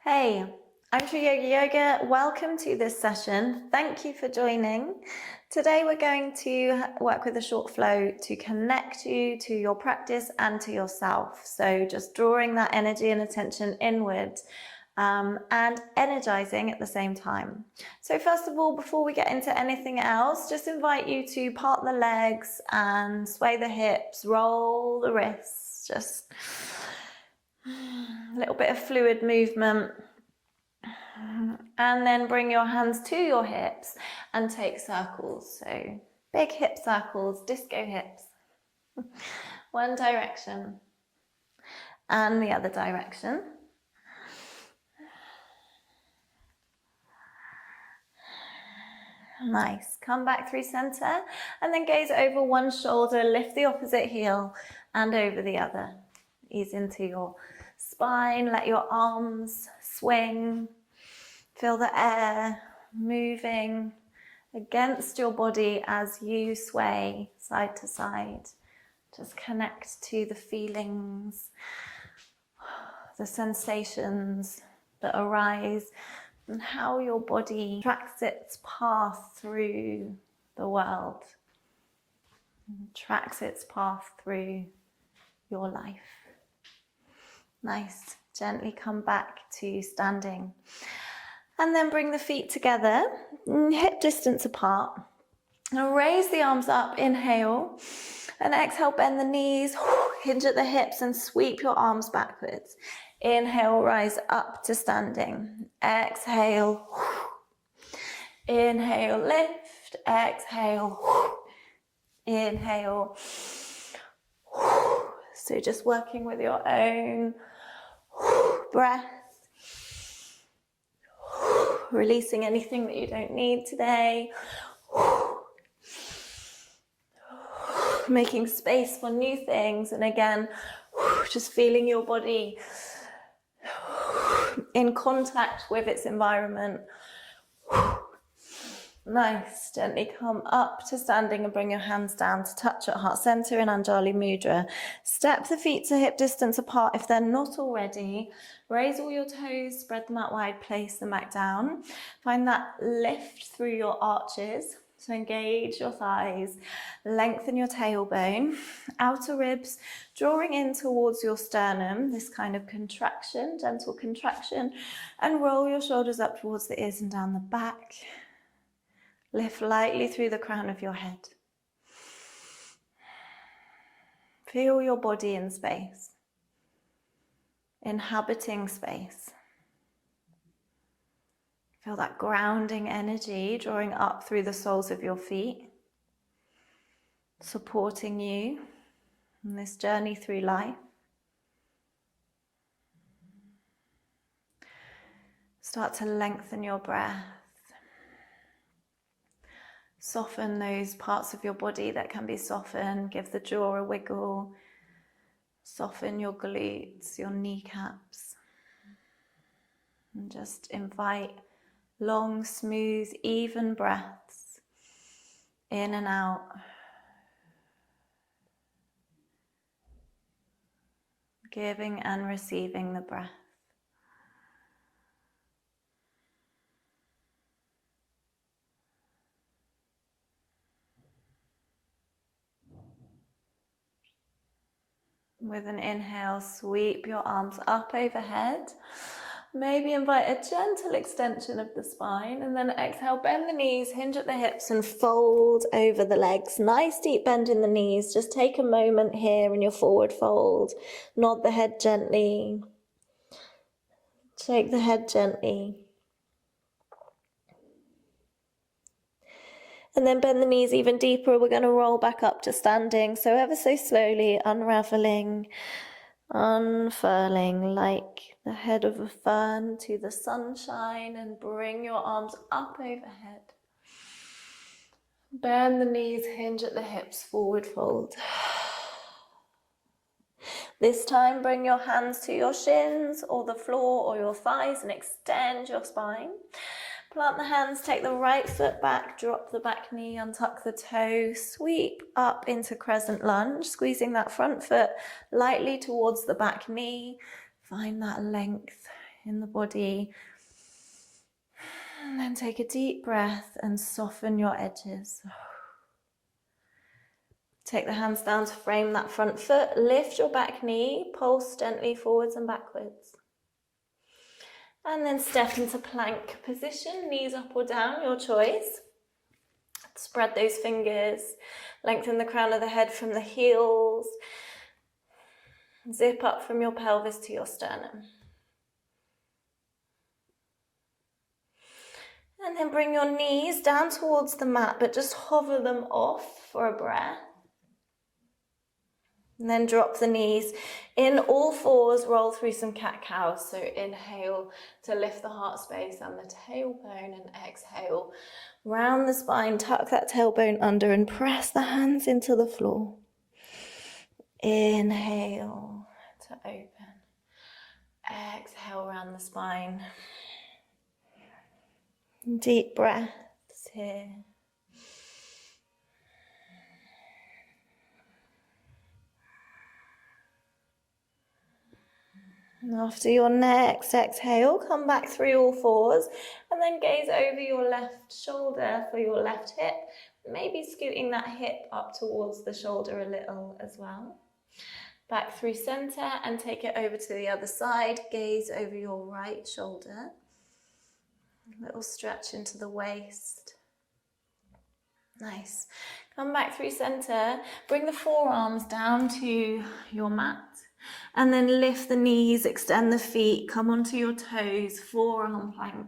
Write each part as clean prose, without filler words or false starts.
Hey, I'm True Yoga. Welcome to this session. Thank you for joining. Today we're going to work with a short flow to connect you to your practice and to yourself. So just drawing that energy and attention inward and energizing at the same time. So first of all, before we get into anything else, just invite you to part the legs and sway the hips, roll the wrists, just a little bit of fluid movement. And then bring your hands to your hips and take circles. So big hip circles, disco hips. One direction and the other direction. Nice. Come back through center and then gaze over one shoulder, lift the opposite heel and over the other. Ease into your spine, let your arms swing. Feel the air moving against your body as you sway side to side. Just connect to the feelings, the sensations that arise, and how your body tracks its path through the world, tracks its path through your life. Nice. Gently come back to standing. And then bring the feet together, hip distance apart. And raise the arms up, inhale. And exhale, bend the knees, hinge at the hips and sweep your arms backwards. Inhale, rise up to standing. Exhale. Inhale, lift. Exhale. Inhale. So just working with your own breath. Releasing anything that you don't need today. Making space for new things. And again, just feeling your body in contact with its environment. Nice. Gently come up to standing and bring your hands down to touch at heart center in Anjali Mudra. Step the feet to hip distance apart if they're not already. Raise all your toes, spread them out wide, place them back down. Find that lift through your arches. So engage your thighs, lengthen your tailbone, outer ribs, drawing in towards your sternum, this kind of contraction, gentle contraction, and roll your shoulders up towards the ears and down the back. Lift lightly through the crown of your head. Feel your body in space, inhabiting space. Feel that grounding energy drawing up through the soles of your feet, supporting you in this journey through life. Start to lengthen your breath. Soften those parts of your body that can be softened. Give the jaw a wiggle. Soften your glutes, your kneecaps. And just invite long, smooth, even breaths in and out. Giving and receiving the breath. With an inhale, sweep your arms up overhead. Maybe invite a gentle extension of the spine, and then exhale, bend the knees, hinge at the hips and fold over the legs. Nice deep bend in the knees. Just take a moment here in your forward fold. Nod the head gently. Shake the head gently. And then bend the knees even deeper. We're going to roll back up to standing. So ever so slowly, unraveling, unfurling like the head of a fern to the sunshine, and bring your arms up overhead. Bend the knees, hinge at the hips, forward fold. This time, bring your hands to your shins or the floor or your thighs and extend your spine. Plant the hands, take the right foot back, drop the back knee, untuck the toe, sweep up into Crescent Lunge, squeezing that front foot lightly towards the back knee. Find that length in the body. And then take a deep breath and soften your edges. Take the hands down to frame that front foot. Lift your back knee, pulse gently forwards and backwards. And then step into plank position, knees up or down, your choice. Spread those fingers, lengthen the crown of the head from the heels. Zip up from your pelvis to your sternum. And then bring your knees down towards the mat, but just hover them off for a breath. And then drop the knees. In all fours, roll through some cat-cows. So inhale to lift the heart space and the tailbone, and exhale. Round the spine, tuck that tailbone under and press the hands into the floor. Inhale to open. Exhale, round the spine. Deep breaths here. And after your next exhale, come back through all fours and then gaze over your left shoulder for your left hip. Maybe scooting that hip up towards the shoulder a little as well. Back through center and take it over to the other side. Gaze over your right shoulder. A little stretch into the waist. Nice. Come back through center. Bring the forearms down to your mat. And then lift the knees, extend the feet, come onto your toes, forearm plank.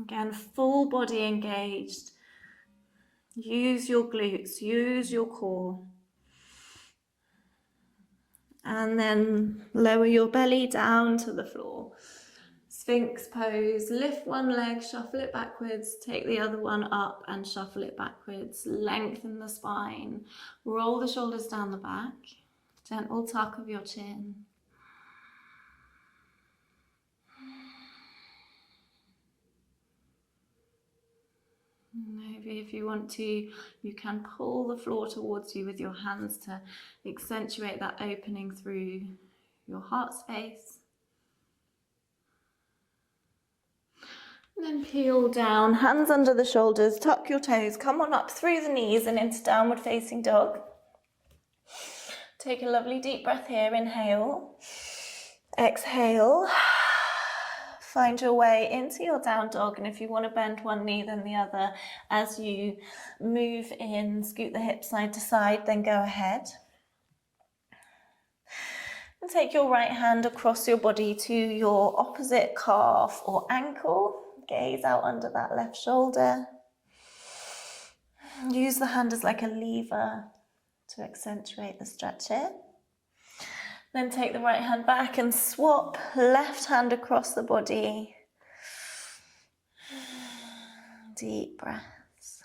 Again, full body engaged. Use your glutes, use your core. And then lower your belly down to the floor. Sphinx pose, lift one leg, shuffle it backwards, take the other one up and shuffle it backwards. Lengthen the spine, roll the shoulders down the back, gentle tuck of your chin. Maybe if you want to, you can pull the floor towards you with your hands to accentuate that opening through your heart space. And then peel down, hands under the shoulders, tuck your toes, come on up through the knees and into downward facing dog. Take a lovely deep breath here, inhale, exhale. Find your way into your down dog, and if you want to bend one knee then the other as you move in, scoot the hips side to side, then go ahead. And take your right hand across your body to your opposite calf or ankle. Gaze out under that left shoulder. Use the hand as like a lever to accentuate the stretch here. Then take the right hand back and swap left hand across the body. Deep breaths.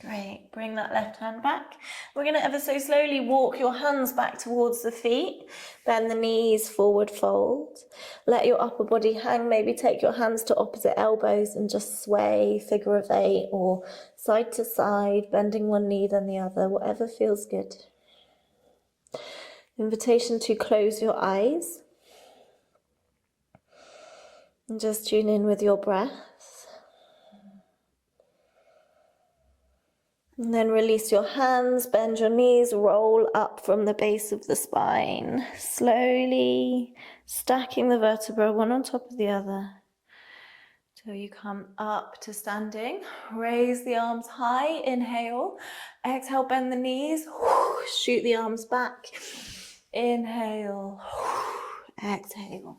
Great, bring that left hand back. We're going to ever so slowly walk your hands back towards the feet. Bend the knees, forward fold. Let your upper body hang. Maybe take your hands to opposite elbows and just sway, figure of 8 or side to side, bending one knee then the other, whatever feels good. Invitation to close your eyes. And just tune in with your breath. And then release your hands, bend your knees, roll up from the base of the spine. Slowly stacking the vertebrae one on top of the other till you come up to standing. Raise the arms high, inhale. Exhale, bend the knees, shoot the arms back. Inhale, exhale.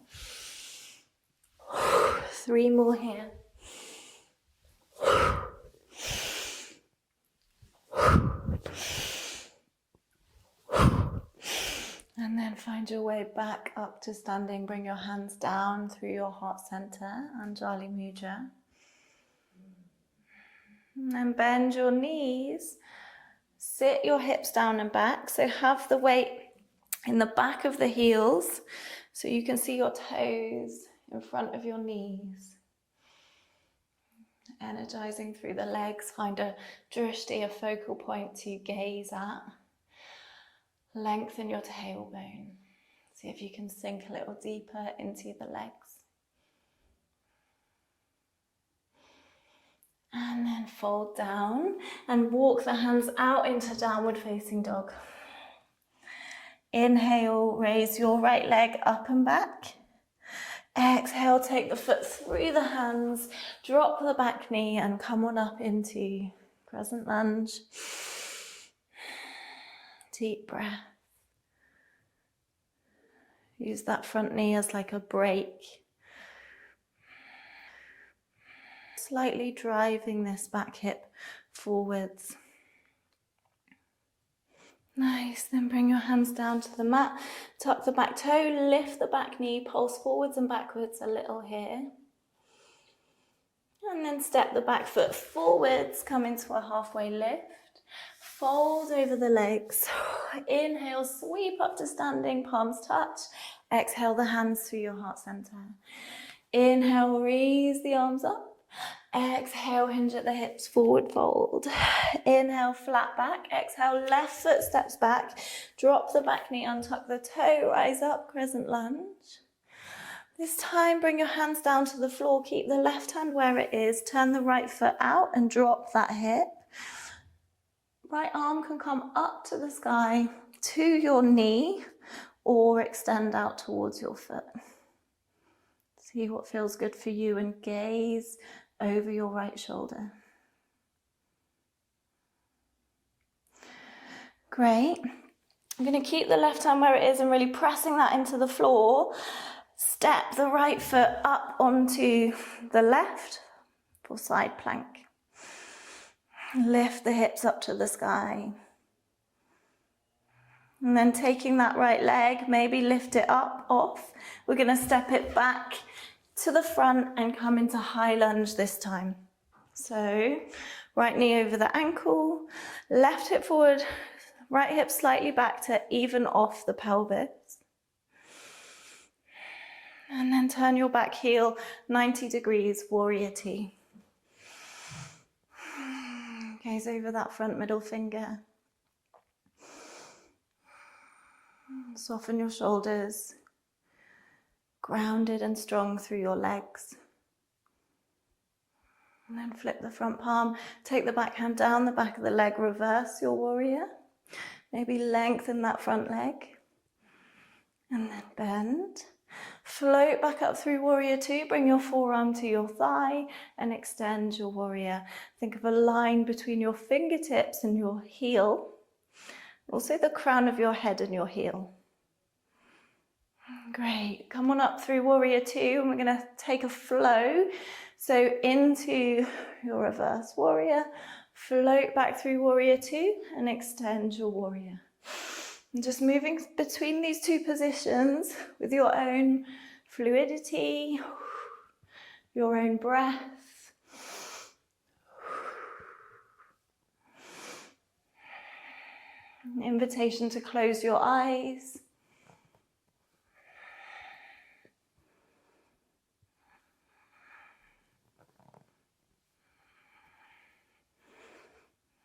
3 more here. And then find your way back up to standing. Bring your hands down through your heart center, Anjali Mudra. And then bend your knees. Sit your hips down and back. So have the weight in the back of the heels so you can see your toes in front of your knees. Energizing through the legs. Find a drishti, a focal point to gaze at. Lengthen your tailbone. See if you can sink a little deeper into the legs. And then fold down and walk the hands out into downward facing dog. Inhale, raise your right leg up and back. Exhale, take the foot through the hands, drop the back knee and come on up into Crescent Lunge. Deep breath. Use that front knee as like a brake. Slightly driving this back hip forwards. Nice, then bring your hands down to the mat, tuck the back toe, lift the back knee, pulse forwards and backwards a little here. And then step the back foot forwards, come into a halfway lift. Fold over the legs. Inhale, sweep up to standing, palms touch. Exhale, the hands through your heart center. Inhale, raise the arms up. Exhale, hinge at the hips, forward fold. Inhale, flat back. Exhale, left foot steps back. Drop the back knee, untuck the toe, rise up, Crescent Lunge. This time, bring your hands down to the floor. Keep the left hand where it is. Turn the right foot out and drop that hip. Right arm can come up to the sky, to your knee, or extend out towards your foot. See what feels good for you and gaze over your right shoulder. Great. I'm going to keep the left hand where it is and really pressing that into the floor. Step the right foot up onto the left for side plank. Lift the hips up to the sky. And then taking that right leg, maybe lift it up, off. We're going to step it back to the front and come into high lunge this time. So, right knee over the ankle, left hip forward, right hip slightly back to even off the pelvis. And then turn your back heel 90 degrees, warrior T. Gaze over that front middle finger. Soften your shoulders. Grounded and strong through your legs. And then flip the front palm, take the back hand down the back of the leg, reverse your warrior. Maybe lengthen that front leg. And then bend. Float back up through warrior two, bring your forearm to your thigh and extend your warrior. Think of a line between your fingertips and your heel. Also the crown of your head and your heel. Great, come on up through warrior two and we're going to take a flow. So into your reverse warrior, float back through warrior two and extend your warrior. And just moving between these two positions with your own fluidity, your own breath. An invitation to close your eyes.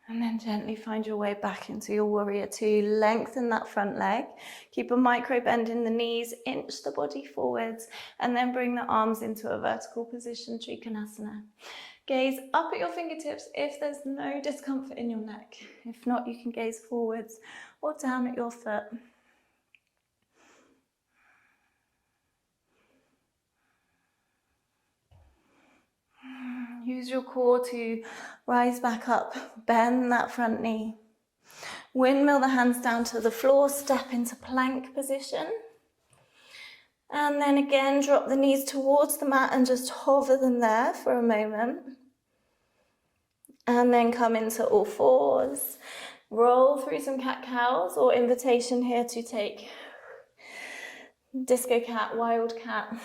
And then gently find your way back into your warrior two. Lengthen that front leg. Keep a micro bend in the knees. Inch the body forwards. And then bring the arms into a vertical position, Trikonasana. Gaze up at your fingertips if there's no discomfort in your neck. If not, you can gaze forwards or down at your foot. Use your core to rise back up, bend that front knee. Windmill the hands down to the floor, step into plank position. And then again, drop the knees towards the mat and just hover them there for a moment. And then come into all fours. Roll through some cat-cows or invitation here to take disco cat, wild cat.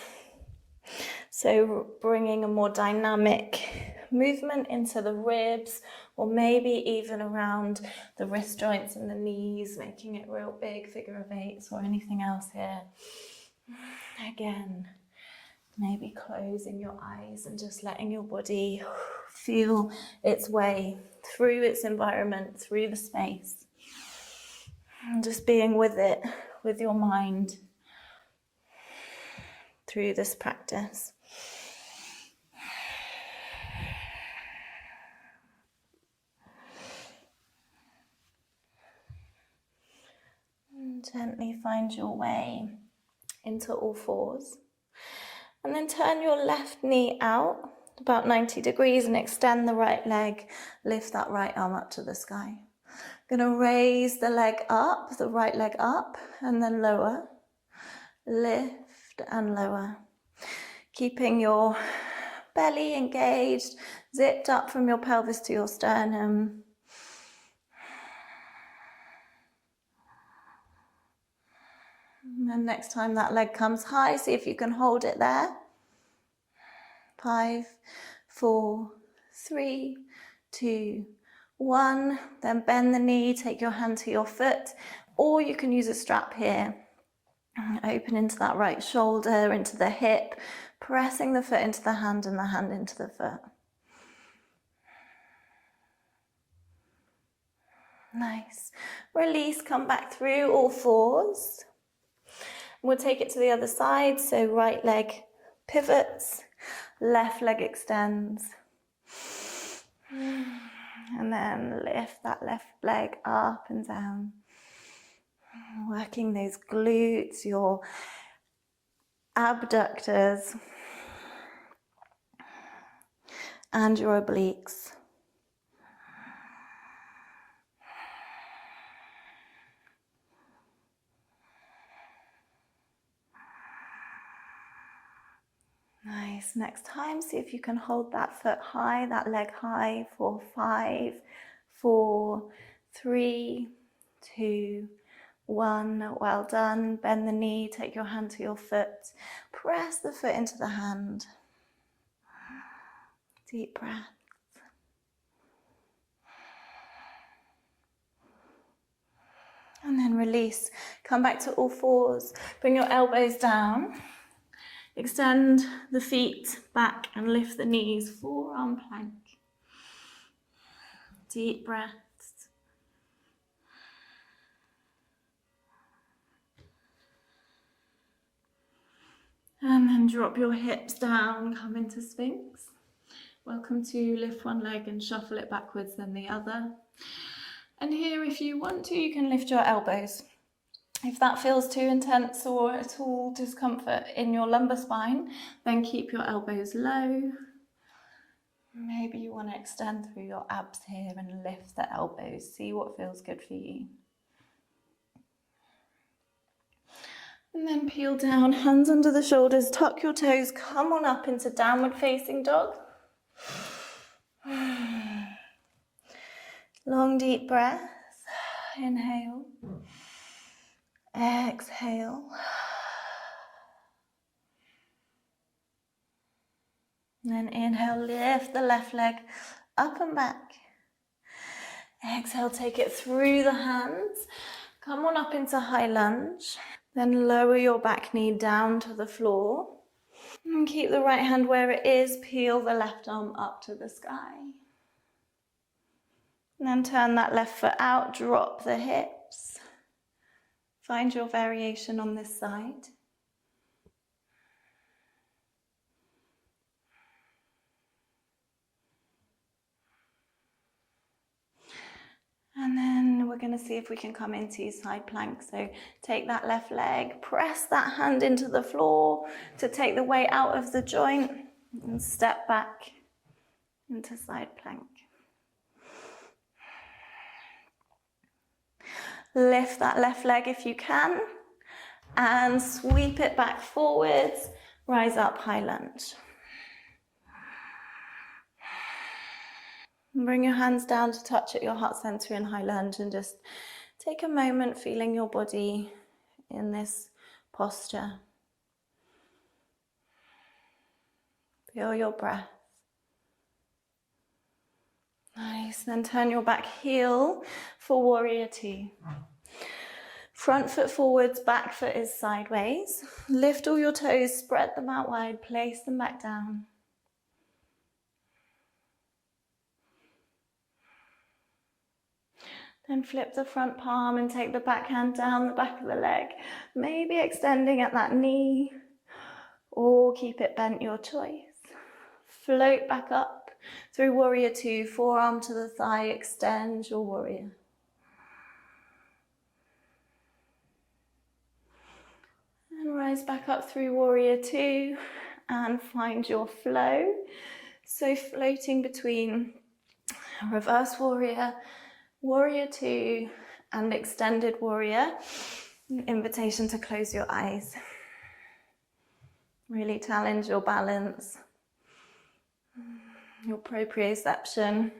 So bringing a more dynamic movement into the ribs or maybe even around the wrist joints and the knees, making it real big, figure of eights or anything else here. Again, maybe closing your eyes and just letting your body feel its way through its environment, through the space. And just being with it, with your mind. through this practice. And gently find your way into all fours. And then turn your left knee out about 90 degrees and extend the right leg. Lift that right arm up to the sky. Going to raise the leg up, the right leg up, and then lower. Lift and lower. Keeping your belly engaged, zipped up from your pelvis to your sternum. And then next time that leg comes high, see if you can hold it there. 5, 4, 3, 2, 1. Then bend the knee, take your hand to your foot, or you can use a strap here. Open into that right shoulder, into the hip, pressing the foot into the hand and the hand into the foot. Nice. Release, come back through all fours. We'll take it to the other side, so right leg pivots, left leg extends. And then lift that left leg up and down. Working those glutes, your abductors, and your obliques. Nice. Next time, see if you can hold that foot high, that leg high for 5, 4, 3, 2, 1. Well done. Bend the knee, take your hand to your foot. Press the foot into the hand. Deep breath. And then release. Come back to all fours. Bring your elbows down. Extend the feet back and lift the knees. Forearm plank. Deep breaths. And then drop your hips down. Come into Sphinx. Welcome to lift one leg and shuffle it backwards, then the other. And here, if you want to, you can lift your elbows. If that feels too intense or at all discomfort in your lumbar spine, then keep your elbows low. Maybe you want to extend through your abs here and lift the elbows. See what feels good for you. And then peel down, hands under the shoulders, tuck your toes, come on up into downward facing dog. Long deep breath. Inhale. Exhale. And then inhale, lift the left leg up and back. Exhale, take it through the hands. Come on up into high lunge. Then lower your back knee down to the floor. And keep the right hand where it is. Peel the left arm up to the sky. And then turn that left foot out. Drop the hips. Find your variation on this side. And then we're going to see if we can come into side plank. So take that left leg, press that hand into the floor to take the weight out of the joint and step back into side plank. Lift that left leg if you can and sweep it back forwards. Rise up, high lunge. And bring your hands down to touch at your heart center in high lunge and just take a moment feeling your body in this posture. Feel your breath. Nice, then turn your back heel for warrior two. Front foot forwards, back foot is sideways. Lift all your toes, spread them out wide, place them back down. Then flip the front palm and take the back hand down the back of the leg. Maybe extending at that knee or keep it bent, your choice. Float back up through warrior two, forearm to the thigh, extend your warrior. And rise back up through warrior two and find your flow. So floating between reverse warrior, warrior two, and extended warrior. Invitation to close your eyes. Really challenge your balance, your proprioception.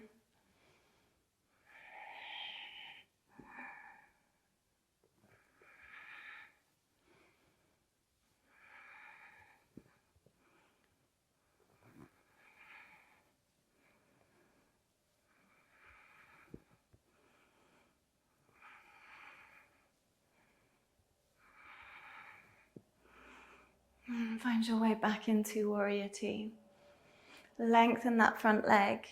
Find your way back into warrior two. Lengthen that front leg.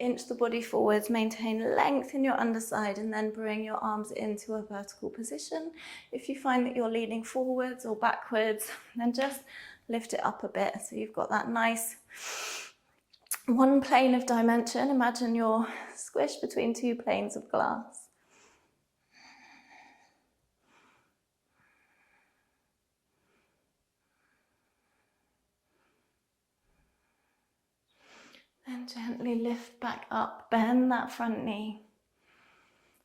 Inch the body forwards, maintain length in your underside, and then bring your arms into a vertical position. If you find that you're leaning forwards or backwards, then just lift it up a bit. So you've got that nice one plane of dimension. Imagine you're squished between two planes of glass. Then gently lift back up, bend that front knee.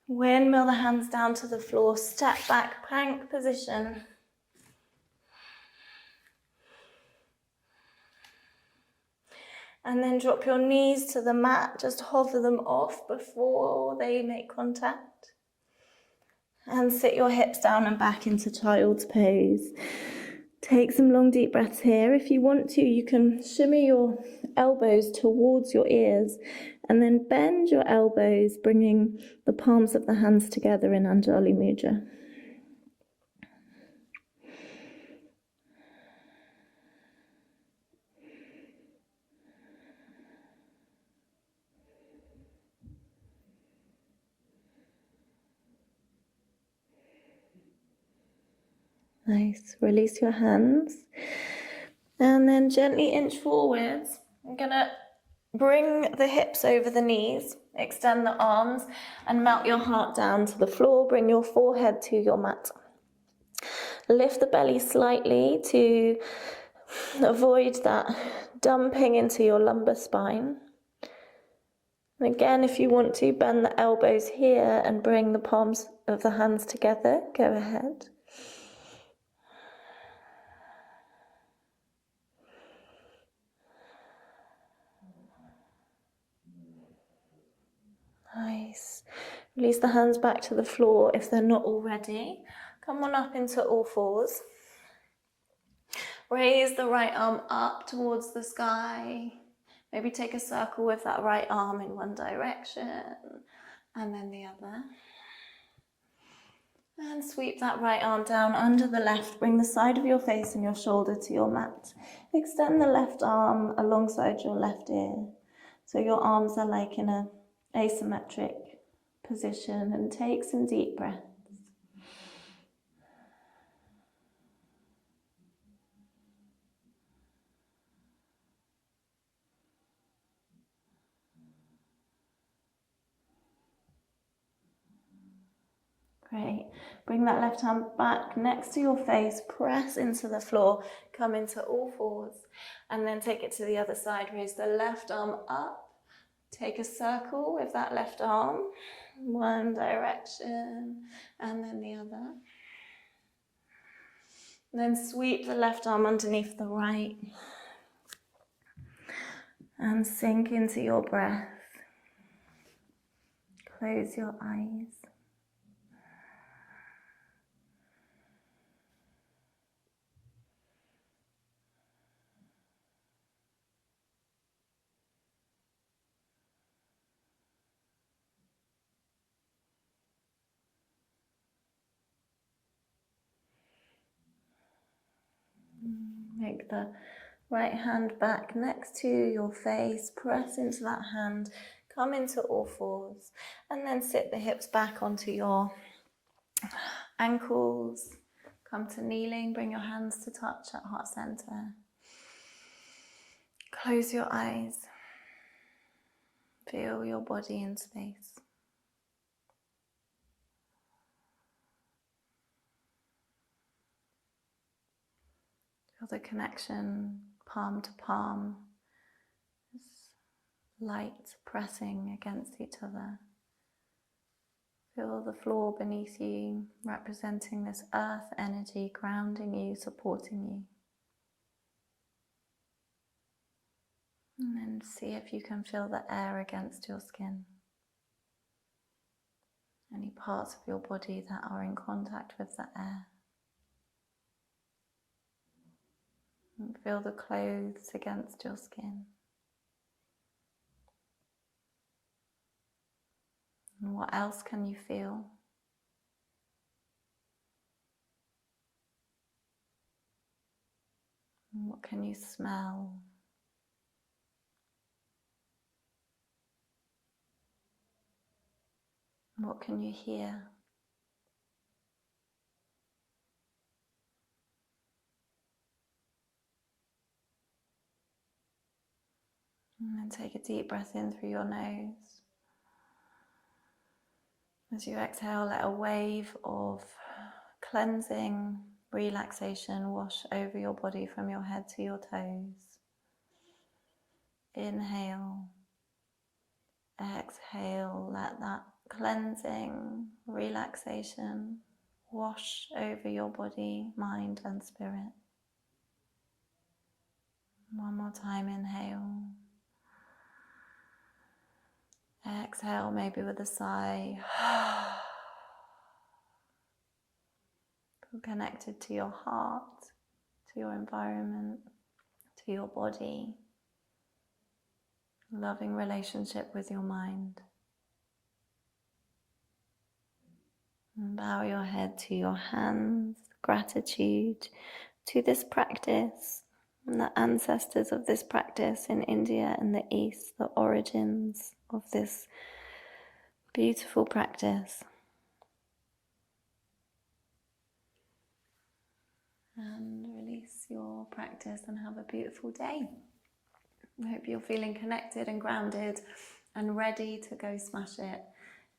Windmill the hands down to the floor, step back, plank position. And then drop your knees to the mat, just hover them off before they make contact. And sit your hips down and back into child's pose. Take some long deep breaths here. If you want to, you can shimmy your elbows towards your ears and then bend your elbows, bringing the palms of the hands together in Anjali Mudra. Nice. Release your hands. And then gently inch forwards. I'm going to bring the hips over the knees, extend the arms, and melt your heart down to the floor. Bring your forehead to your mat. Lift the belly slightly to avoid that dumping into your lumbar spine. And again, if you want to, bend the elbows here and bring the palms of the hands together. Go ahead. Nice. Release the hands back to the floor if they're not already. Come on up into all fours. Raise the right arm up towards the sky. Maybe take a circle with that right arm in one direction and then the other. And sweep that right arm down under the left. Bring the side of your face and your shoulder to your mat. Extend the left arm alongside your left ear. So your arms are like in an asymmetric position, and take some deep breaths. Great. Bring that left hand back next to your face, press into the floor, come into all fours, and then take it to the other side. Raise the left arm up, take a circle with that left arm, one direction, and then the other. And then sweep the left arm underneath the right, and sink into your breath. Close your eyes. Make the right hand back next to your face, press into that hand, come into all fours, and then sit the hips back onto your ankles. Come to kneeling, bring your hands to touch at heart center. Close your eyes. Feel your body in space. Feel the connection palm to palm, this light pressing against each other. Feel the floor beneath you, representing this earth energy, grounding you, supporting you. And then see if you can feel the air against your skin. Any parts of your body that are in contact with the air. And feel the clothes against your skin. And what else can you feel? And what can you smell? And what can you hear? And then take a deep breath in through your nose. As you exhale, let a wave of cleansing, relaxation wash over your body from your head to your toes. Inhale, exhale, let that cleansing, relaxation wash over your body, mind and spirit. One more time, inhale. Exhale, maybe with a sigh. Feel connected to your heart, to your environment, to your body. Loving relationship with your mind. And bow your head to your hands, gratitude to this practice and the ancestors of this practice in India and the East, the origins of this beautiful practice. And release your practice and have a beautiful day. I hope you're feeling connected and grounded and ready to go smash it.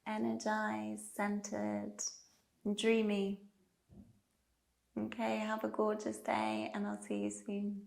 Energized, centered, and dreamy. Okay, have a gorgeous day and I'll see you soon.